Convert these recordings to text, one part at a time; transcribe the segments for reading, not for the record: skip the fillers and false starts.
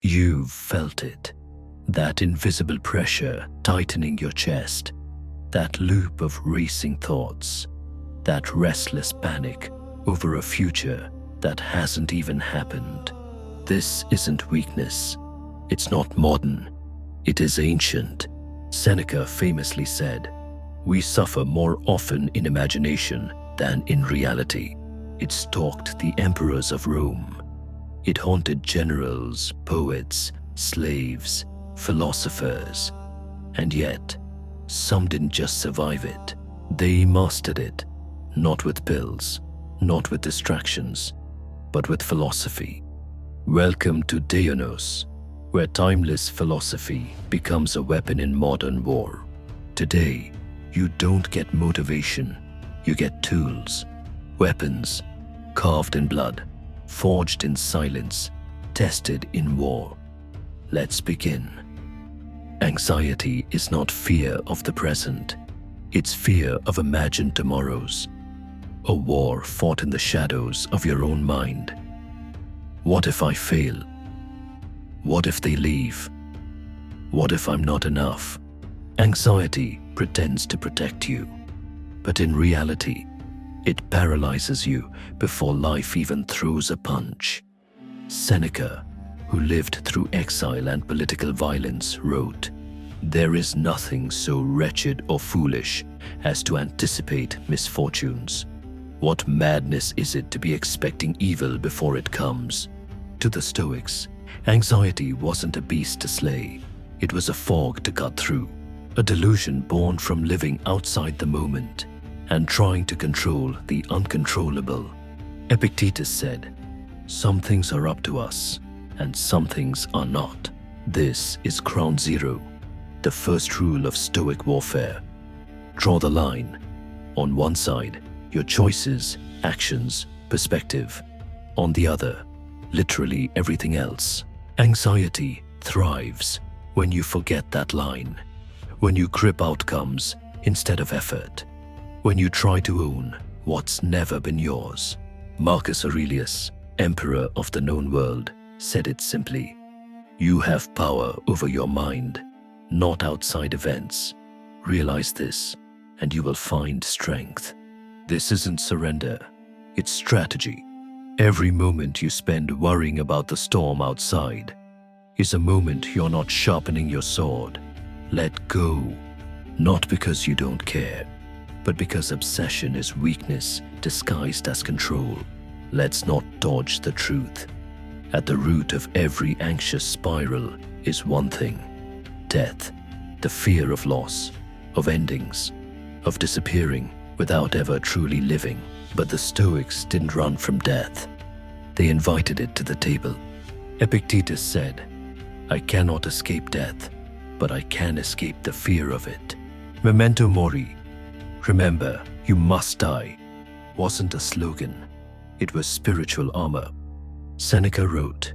You've felt it. That invisible pressure tightening your chest, that loop of racing thoughts, that restless panic over a future that hasn't even happened. This isn't weakness. It's not modern. It is ancient. Seneca famously said, "We suffer more often in imagination than in reality." It stalked the emperors of Rome. It haunted generals, poets, slaves, philosophers. And yet, some didn't just survive it. They mastered it, not with pills, not with distractions, but with philosophy. Welcome to Deionos, where timeless philosophy becomes a weapon in modern war. Today, you don't get motivation, you get tools, weapons, carved in blood, forged in silence, tested in war. Let's begin. Anxiety is not fear of the present. It's fear of imagined tomorrows. A war fought in the shadows of your own mind. What if I fail? What if they leave? What if I'm not enough? Anxiety pretends to protect you, but in reality, it paralyzes you before life even throws a punch. Seneca, who lived through exile and political violence, wrote, "There is nothing so wretched or foolish as to anticipate misfortunes. What madness is it to be expecting evil before it comes?" To the Stoics, anxiety wasn't a beast to slay. It was a fog to cut through, a delusion born from living outside the moment and trying to control the uncontrollable. Epictetus said, "Some things are up to us, and some things are not." This is ground zero, the first rule of Stoic warfare. Draw the line. On one side, your choices, actions, perspective. On the other, literally everything else. Anxiety thrives when you forget that line, when you grip outcomes instead of effort, when you try to own what's never been yours. Marcus Aurelius, emperor of the known world, said it simply, "You have power over your mind, not outside events. Realize this, and you will find strength." This isn't surrender, it's strategy. Every moment you spend worrying about the storm outside is a moment you're not sharpening your sword. Let go, not because you don't care, but because obsession is weakness disguised as control. Let's not dodge the truth. At the root of every anxious spiral is one thing: death, the fear of loss, of endings, of disappearing without ever truly living. But the Stoics didn't run from death. They invited it to the table. Epictetus said, "I cannot escape death, but I can escape the fear of it." Memento mori, remember, you must die, wasn't a slogan. It was spiritual armor. Seneca wrote,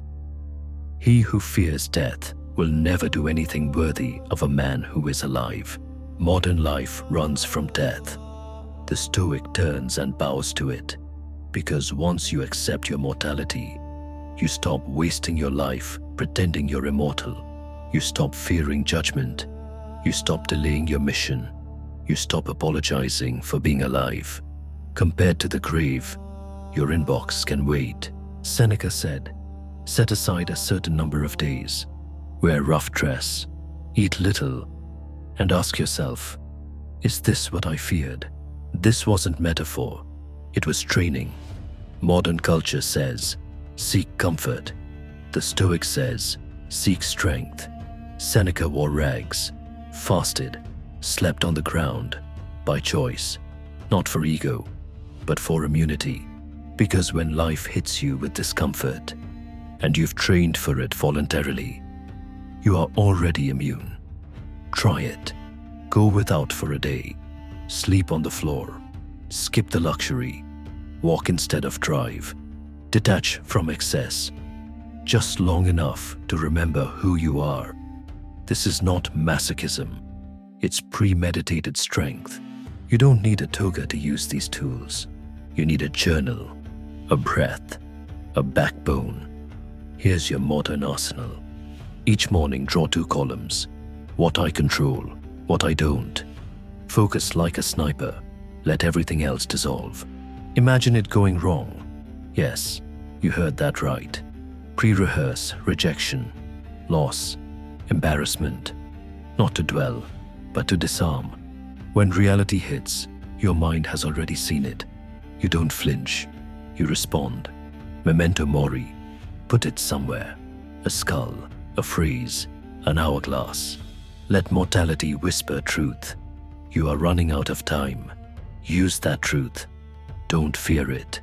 "He who fears death will never do anything worthy of a man who is alive." Modern life runs from death. The Stoic turns and bows to it, because once you accept your mortality, you stop wasting your life pretending you're immortal. You stop fearing judgment. You stop delaying your mission. You stop apologizing for being alive. Compared to the grave, your inbox can wait. Seneca said, "Set aside a certain number of days, wear rough dress, eat little, and ask yourself, is this what I feared?" This wasn't metaphor, it was training. Modern culture says, seek comfort. The Stoic says, seek strength. Seneca wore rags, fasted, slept on the ground, by choice, not for ego, but for immunity. Because when life hits you with discomfort, and you've trained for it voluntarily, you are already immune. Try it. Go without for a day. Sleep on the floor. Skip the luxury. Walk instead of drive. Detach from excess. Just long enough to remember who you are. This is not masochism. It's premeditated strength. You don't need a toga to use these tools. You need a journal, a breath, a backbone. Here's your modern arsenal. Each morning, draw 2 columns. What I control, what I don't. Focus like a sniper. Let everything else dissolve. Imagine it going wrong. Yes, you heard that right. Pre-rehearse rejection, loss, embarrassment. Not to dwell, but to disarm. When reality hits, your mind has already seen it. You don't flinch. You respond. Memento mori. Put it somewhere. A skull, a frieze, an hourglass. Let mortality whisper truth. You are running out of time. Use that truth. Don't fear it.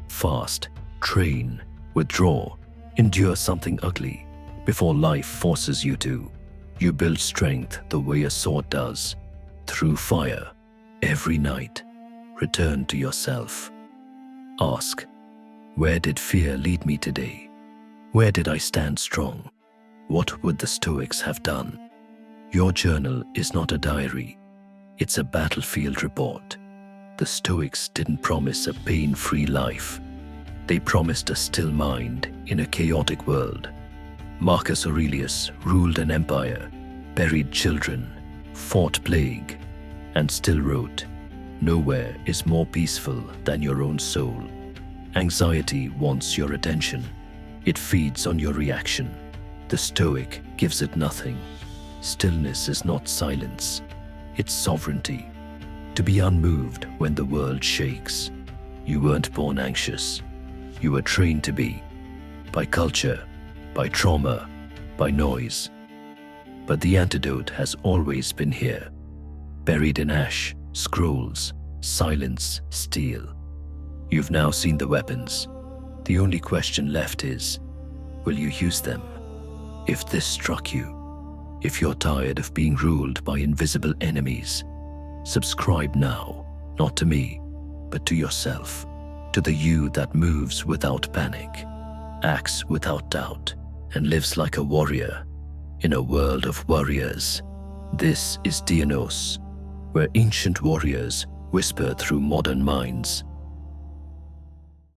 Fast, train, withdraw, endure something ugly before life forces you to. You build strength the way a sword does, through fire, every night. Return to yourself. Ask, where did fear lead me today? Where did I stand strong? What would the Stoics have done? Your journal is not a diary. It's a battlefield report. The Stoics didn't promise a pain-free life. They promised a still mind in a chaotic world. Marcus Aurelius ruled an empire, buried children, fought plague, and still wrote, "Nowhere is more peaceful than your own soul." Anxiety wants your attention. It feeds on your reaction. The Stoic gives it nothing. Stillness is not silence. It's sovereignty. To be unmoved when the world shakes. You weren't born anxious. You were trained to be. By culture, by trauma, by noise. But the antidote has always been here. Buried in ash, scrolls, silence, steel. You've now seen the weapons. The only question left is, will you use them? If this struck you, if you're tired of being ruled by invisible enemies, subscribe now, not to me, but to yourself, to the you that moves without panic, acts without doubt, and lives like a warrior in a world of warriors. This is Deionos, where ancient warriors whisper through modern minds.